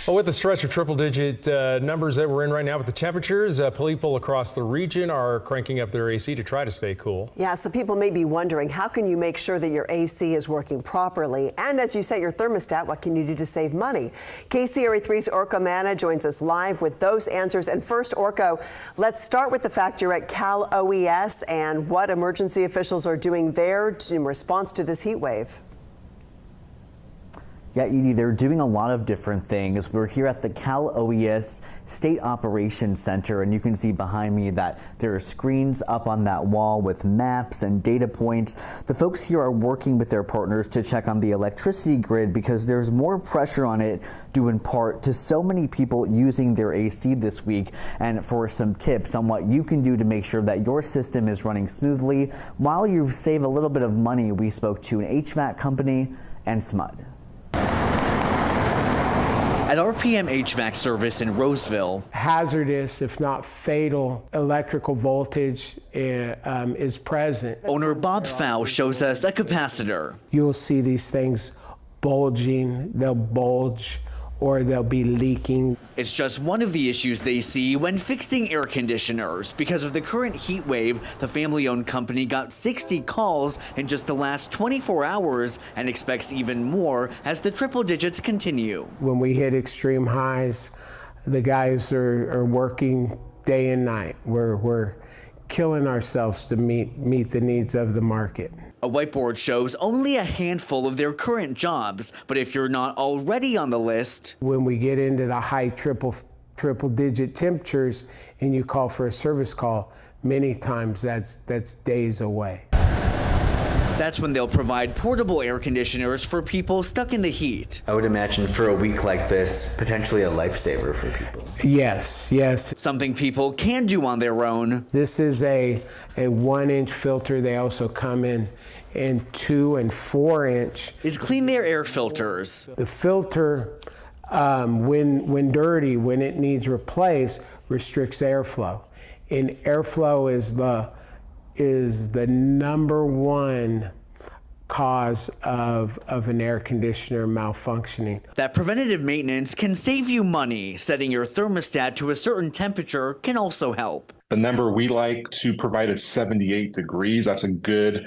Well, with the stretch of triple-digit numbers that we're in right now with the temperatures, people across the region are cranking up their AC to try to stay cool. Yeah, so people may be wondering, how can you make sure that your AC is working properly? And as you set your thermostat, what can you do to save money? KCRA 3's Orko Manna joins us live with those answers. And first, Orko, let's start with the fact you're at Cal OES and what emergency officials are doing there in response to this heat wave. Yeah, Edie, they're doing a lot of different things. We're here at the Cal OES State Operations Center, and you can see behind me that there are screens up on that wall with maps and data points. The folks here are working with their partners to check on the electricity grid because there's more pressure on it due in part to so many people using their AC this week. And for some tips on what you can do to make sure that your system is running smoothly while you save a little bit of money, we spoke to an HVAC company and SMUD. At RPM HVAC service in Roseville, hazardous, if not fatal, electrical voltage is present. Owner Bob Fow shows us a capacitor. You'll see these things bulging, they'll bulge, or they'll be leaking. It's just one of the issues they see when fixing air conditioners. Because of the current heat wave, the family-owned company got 60 calls in just the last 24 hours and expects even more as the triple digits continue. When we hit extreme highs, the guys are working day and night. We're killing ourselves to meet the needs of the market. A whiteboard shows only a handful of their current jobs, but if you're not already on the list. When we get into the high triple digit temperatures and you call for a service call, many times that's days away. That's when they'll provide portable air conditioners for people stuck in the heat. I would imagine for a week like this, potentially a lifesaver for people. Yes, yes. Something people can do on their own. This is a 1-inch filter. They also come in 2 and 4-inch. Is clean their air filters. The filter, when dirty, when it needs replaced, restricts airflow. And airflow is the number one cause of an air conditioner malfunctioning. That preventative maintenance can save you money. Setting your thermostat to a certain temperature can also help. The number we like to provide is 78 degrees. That's a good,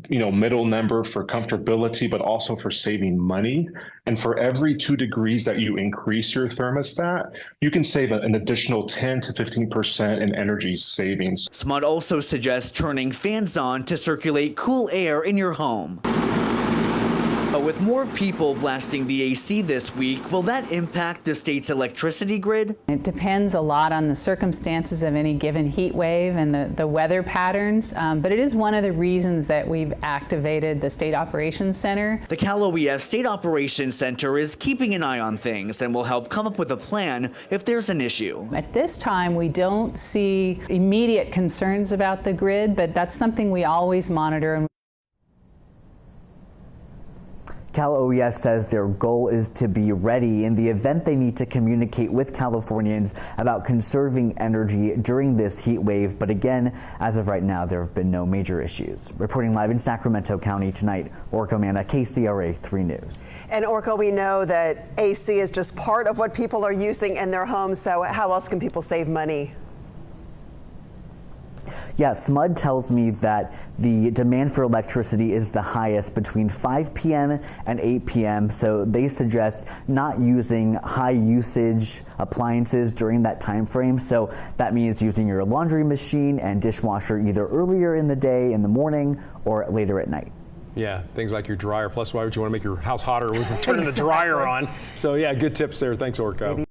middle number for comfortability, but also for saving money. And for every 2 degrees that you increase your thermostat, you can save an additional 10 to 15% in energy savings. SMUD also suggests turning fans on to circulate cool air in your home. But with more people blasting the AC this week, will that impact the state's electricity grid? It depends a lot on the circumstances of any given heat wave and the weather patterns, but it is one of the reasons that we've activated the State Operations Center. The Cal OES State Operations Center is keeping an eye on things and will help come up with a plan if there's an issue. At this time, we don't see immediate concerns about the grid, but that's something we always monitor. Cal OES says their goal is to be ready in the event they need to communicate with Californians about conserving energy during this heat wave. But again, as of right now, there have been no major issues. Reporting live in Sacramento County tonight, Orko Manna, KCRA 3 News. And Orko, we know that AC is just part of what people are using in their homes. So how else can people save money? Yeah, SMUD tells me that the demand for electricity is the highest between 5 p.m. and 8 p.m. So they suggest not using high usage appliances during that time frame. So that means using your laundry machine and dishwasher either earlier in the day, in the morning, or later at night. Yeah, things like your dryer. Plus, why would you want to make your house hotter with turning the dryer on? So yeah, good tips there. Thanks, Orko.